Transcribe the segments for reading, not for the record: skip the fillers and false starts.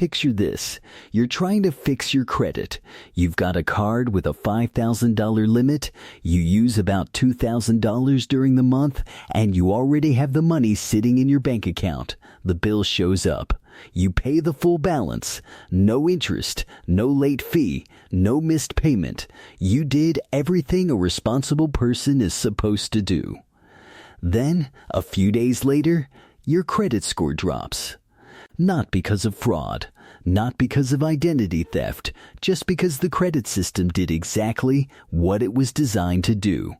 picture this. You're trying to fix your credit. You've got a card with a $5,000 limit. You use about $2,000 during the month, and you already have the money sitting in your bank account. The bill shows up. You pay the full balance. No interest, no late fee, no missed payment. You did everything a responsible person is supposed to do. Then, a few days later, your credit score drops. Not because of fraud, not because of identity theft, just because the credit system did exactly what it was designed to do.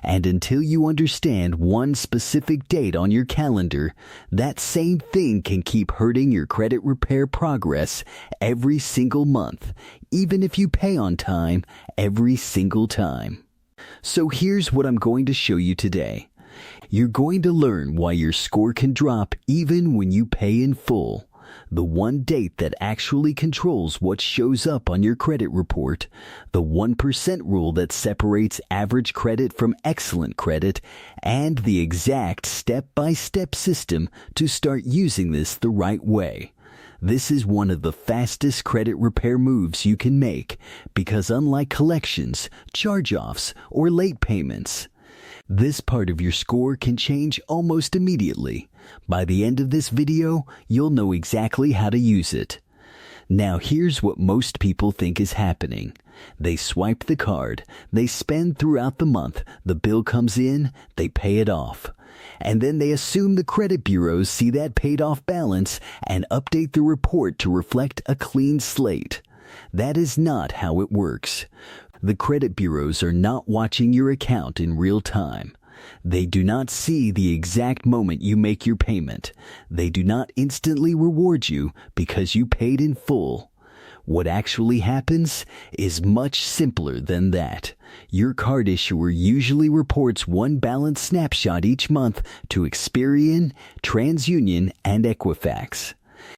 And until you understand one specific date on your calendar, that same thing can keep hurting your credit repair progress every single month, even if you pay on time every single time. So here's what I'm going to show you today. You're going to learn why your score can drop even when you pay in full. The one date that actually controls what shows up on your credit report, the 1% rule that separates average credit from excellent credit, and the exact step-by-step system to start using this the right way. This is one of the fastest credit repair moves you can make because unlike collections, charge-offs, or late payments, this part of your score can change almost immediately. By the end of this video, you'll know exactly how to use it. Now here's what most people think is happening. They swipe the card, they spend throughout the month, the bill comes in, they pay it off. And then they assume the credit bureaus see that paid off balance and update the report to reflect a clean slate. That is not how it works. The credit bureaus are not watching your account in real time. They do not see the exact moment you make your payment. They do not instantly reward you because you paid in full. What actually happens is much simpler than that. Your card issuer usually reports one balance snapshot each month to Experian, TransUnion, and Equifax.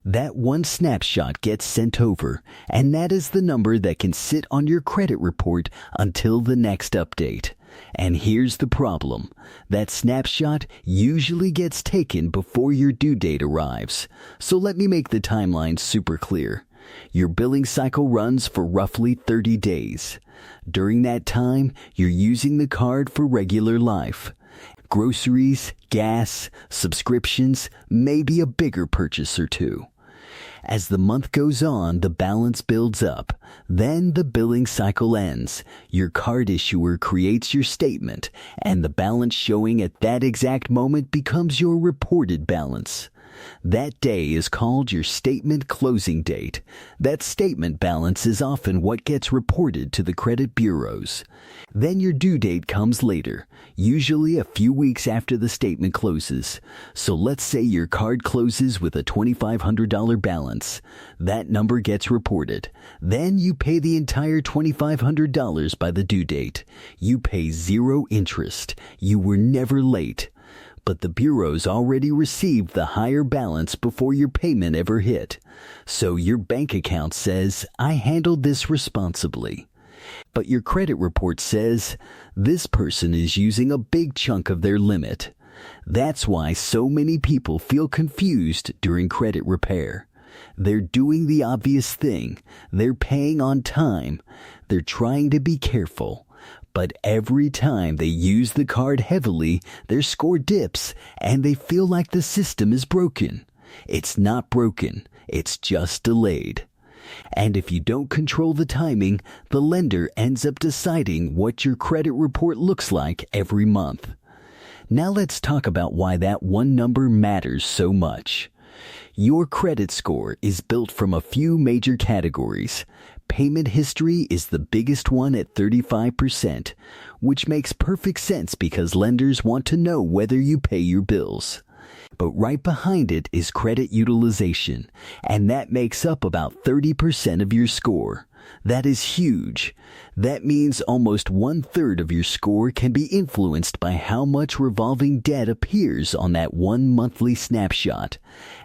That one snapshot gets sent over, and that is the number that can sit on your credit report until the next update. And here's the problem. That snapshot usually gets taken before your due date arrives. So let me make the timeline super clear. Your billing cycle runs for roughly 30 days. During that time, you're using the card for regular life. Groceries, gas, subscriptions, maybe a bigger purchase or two. As the month goes on, the balance builds up. Then the billing cycle ends. Your card issuer creates your statement, and the balance showing at that exact moment becomes your reported balance. That day is called your statement closing date. That statement balance is often what gets reported to the credit bureaus. Then your due date comes later, usually a few weeks after the statement closes. So let's say your card closes with a $2,500 balance. That number gets reported. Then you pay the entire $2,500 by the due date. You pay zero interest. You were never late. But the bureaus already received the higher balance before your payment ever hit. So your bank account says, I handled this responsibly. But your credit report says, this person is using a big chunk of their limit. That's why so many people feel confused during credit repair. They're doing the obvious thing. They're paying on time. They're trying to be careful. But every time they use the card heavily, their score dips and they feel like the system is broken. It's not broken, it's just delayed. And if you don't control the timing, the lender ends up deciding what your credit report looks like every month. Now let's talk about why that one number matters so much. Your credit score is built from a few major categories. Payment history is the biggest one at 35%, which makes perfect sense because lenders want to know whether you pay your bills. But right behind it is credit utilization, and that makes up about 30% of your score. That is huge. That means almost 1/3 of your score can be influenced by how much revolving debt appears on that one monthly snapshot.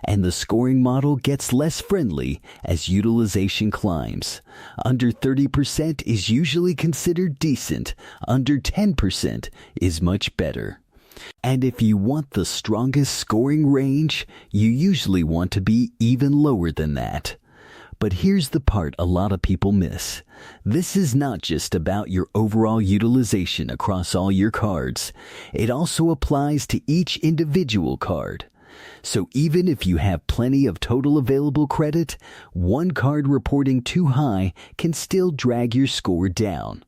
And the scoring model gets less friendly as utilization climbs. Under 30% is usually considered decent. Under 10% is much better. And if you want the strongest scoring range, you usually want to be even lower than that. But here's the part a lot of people miss. This is not just about your overall utilization across all your cards. It also applies to each individual card. So even if you have plenty of total available credit, one card reporting too high can still drag your score down.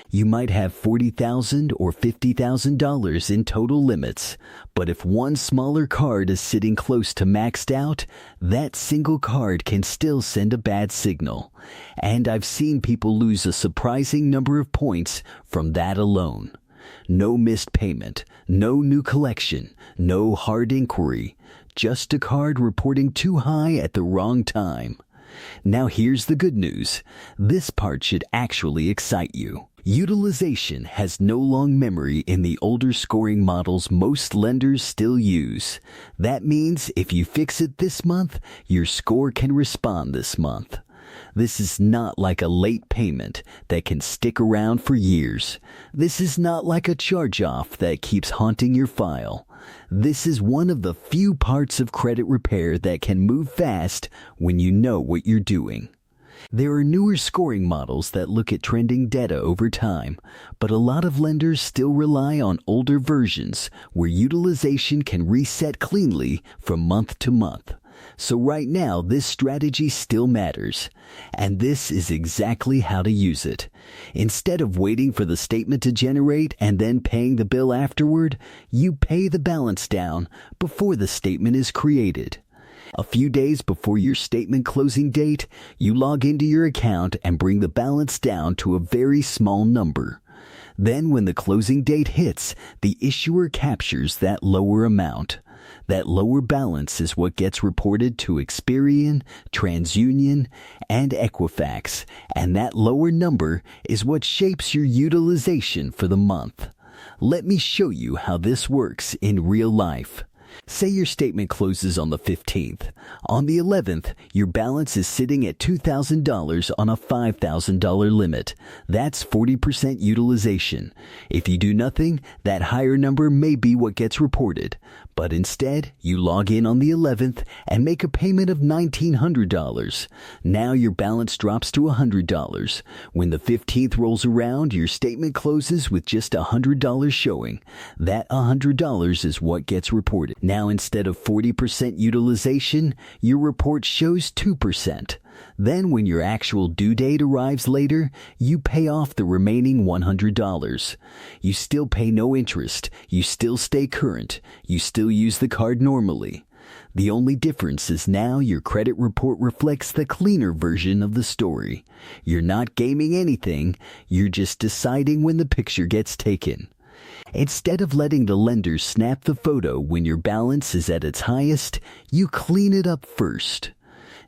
You might have $40,000 or $50,000 in total limits, but if one smaller card is sitting close to maxed out, that single card can still send a bad signal. And I've seen people lose a surprising number of points from that alone. No missed payment, no new collection, no hard inquiry, just a card reporting too high at the wrong time. Now here's the good news. This part should actually excite you. Utilization has no long memory in the older scoring models most lenders still use. That means if you fix it this month, your score can respond this month. This is not like a late payment that can stick around for years. This is not like a charge-off that keeps haunting your file. This is one of the few parts of credit repair that can move fast when you know what you're doing. There are newer scoring models that look at trending data over time, but a lot of lenders still rely on older versions where utilization can reset cleanly from month to month. So right now, this strategy still matters. And this is exactly how to use it. Instead of waiting for the statement to generate and then paying the bill afterward, you pay the balance down before the statement is created. A few days before your statement closing date, you log into your account and bring the balance down to a very small number. Then when the closing date hits, the issuer captures that lower amount. That lower balance is what gets reported to Experian, TransUnion, and Equifax, and that lower number is what shapes your utilization for the month. Let me show you how this works in real life. Say your statement closes on the 15th. On the 11th, your balance is sitting at $2,000 on a $5,000 limit. That's 40% utilization. If you do nothing, that higher number may be what gets reported. But instead, you log in on the 11th and make a payment of $1,900. Now your balance drops to $100. When the 15th rolls around, your statement closes with just $100 showing. That $100 is what gets reported. Now instead of 40% utilization, your report shows 2%. Then when your actual due date arrives later, you pay off the remaining $100. You still pay no interest. You still stay current. You still use the card normally. The only difference is now your credit report reflects the cleaner version of the story. You're not gaming anything. You're just deciding when the picture gets taken. Instead of letting the lender snap the photo when your balance is at its highest, you clean it up first.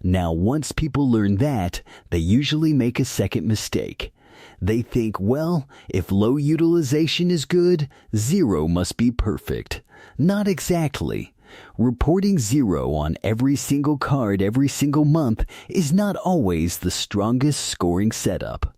Now, once people learn that, they usually make a second mistake. They think, well, if low utilization is good, zero must be perfect. Not exactly. Reporting zero on every single card every single month is not always the strongest scoring setup.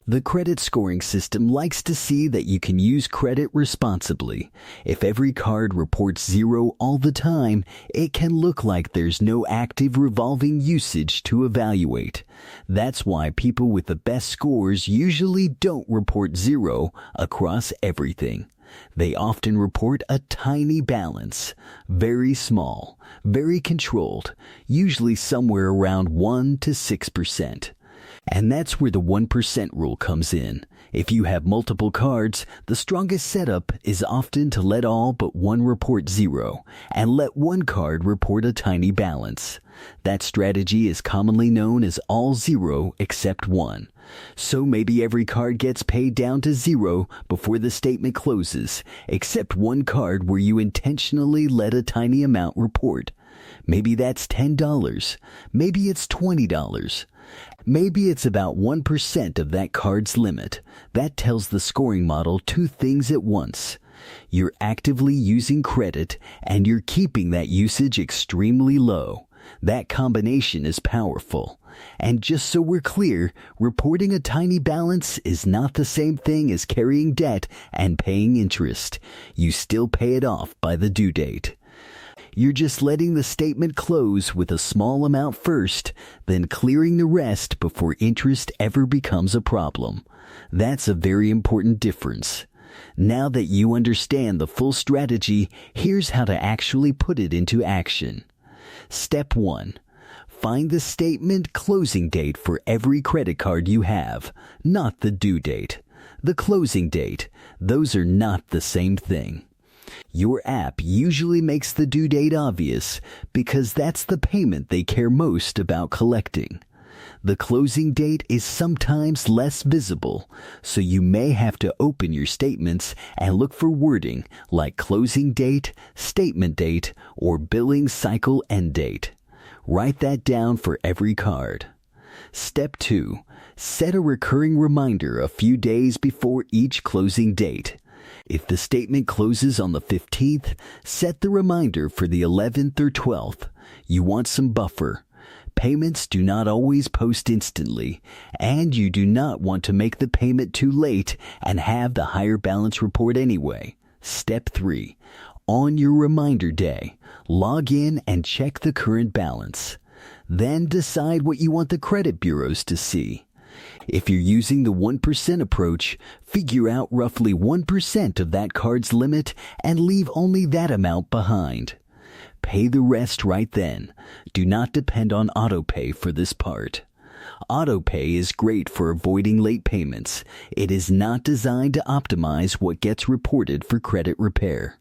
The credit scoring system likes to see that you can use credit responsibly. If every card reports zero all the time, it can look like there's no active revolving usage to evaluate. That's why people with the best scores usually don't report zero across everything. They often report a tiny balance, very small, very controlled, usually somewhere around 1 to 6%. And that's where the 1% rule comes in. If you have multiple cards, the strongest setup is often to let all but one report zero, and let one card report a tiny balance. That strategy is commonly known as all zero except one. So maybe every card gets paid down to zero before the statement closes, except one card where you intentionally let a tiny amount report. Maybe that's $10. Maybe it's $20. Maybe it's about 1% of that card's limit. That tells the scoring model two things at once. You're actively using credit, and you're keeping that usage extremely low. That combination is powerful. And just so we're clear, reporting a tiny balance is not the same thing as carrying debt and paying interest. You still pay it off by the due date. You're just letting the statement close with a small amount first, then clearing the rest before interest ever becomes a problem. That's a very important difference. Now that you understand the full strategy, here's how to actually put it into action. Step 1. Find the statement closing date for every credit card you have, not the due date. The closing date, those are not the same thing. Your app usually makes the due date obvious because that's the payment they care most about collecting. The closing date is sometimes less visible, so you may have to open your statements and look for wording like closing date, statement date, or billing cycle end date. Write that down for every card. Step 2. Set a recurring reminder a few days before each closing date. If the statement closes on the 15th, set the reminder for the 11th or 12th. You want some buffer. Payments do not always post instantly, and you do not want to make the payment too late and have the higher balance report anyway. Step 3. On your reminder day, log in and check the current balance. Then decide what you want the credit bureaus to see. If you're using the 1% approach, figure out roughly 1% of that card's limit and leave only that amount behind. Pay the rest right then. Do not depend on autopay for this part. Autopay is great for avoiding late payments. It is not designed to optimize what gets reported for credit repair.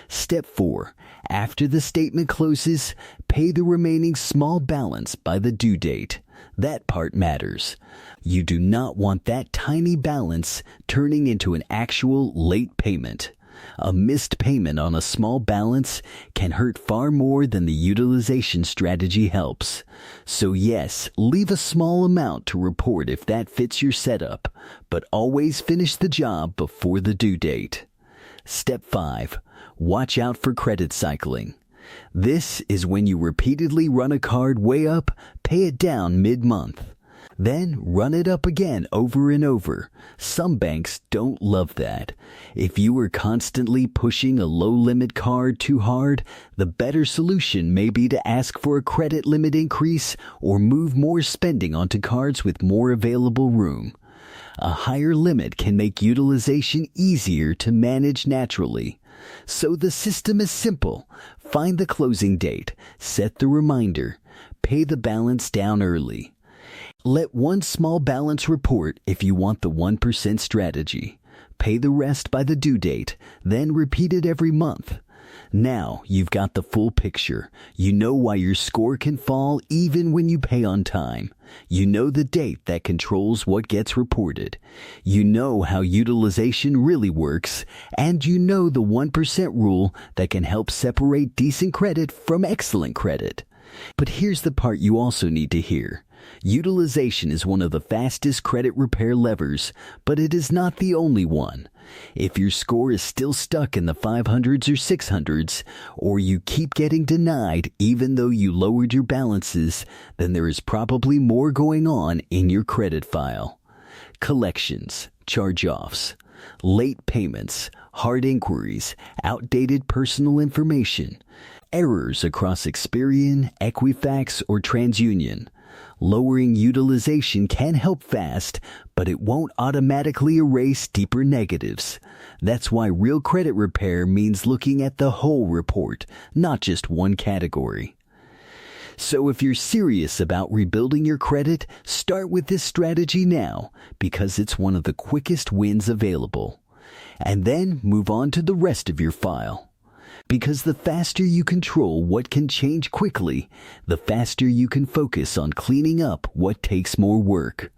Step 4. After the statement closes, pay the remaining small balance by the due date. That part matters. You do not want that tiny balance turning into an actual late payment. A missed payment on a small balance can hurt far more than the utilization strategy helps. So yes, leave a small amount to report if that fits your setup, but always finish the job before the due date. Step 5. Watch out for credit cycling. This is when you repeatedly run a card way up, pay it down mid-month. Then run it up again over and over. Some banks don't love that. If you are constantly pushing a low-limit card too hard, the better solution may be to ask for a credit limit increase or move more spending onto cards with more available room. A higher limit can make utilization easier to manage naturally. So the system is simple. Find the closing date, set the reminder, pay the balance down early. Let one small balance report if you want the 1% strategy. Pay the rest by the due date, then repeat it every month. Now you've got the full picture. You know why your score can fall even when you pay on time. You know the date that controls what gets reported. You know how utilization really works, and you know the 1% rule that can help separate decent credit from excellent credit. But here's the part you also need to hear. Utilization is one of the fastest credit repair levers, but it is not the only one. If your score is still stuck in the 500s or 600s, or you keep getting denied even though you lowered your balances, then there is probably more going on in your credit file. Collections, charge-offs, late payments, hard inquiries, outdated personal information, errors across Experian, Equifax, or TransUnion. Lowering utilization can help fast, but it won't automatically erase deeper negatives. That's why real credit repair means looking at the whole report, not just one category. So if you're serious about rebuilding your credit, start with this strategy now, because it's one of the quickest wins available. And then move on to the rest of your file. Because the faster you control what can change quickly, the faster you can focus on cleaning up what takes more work.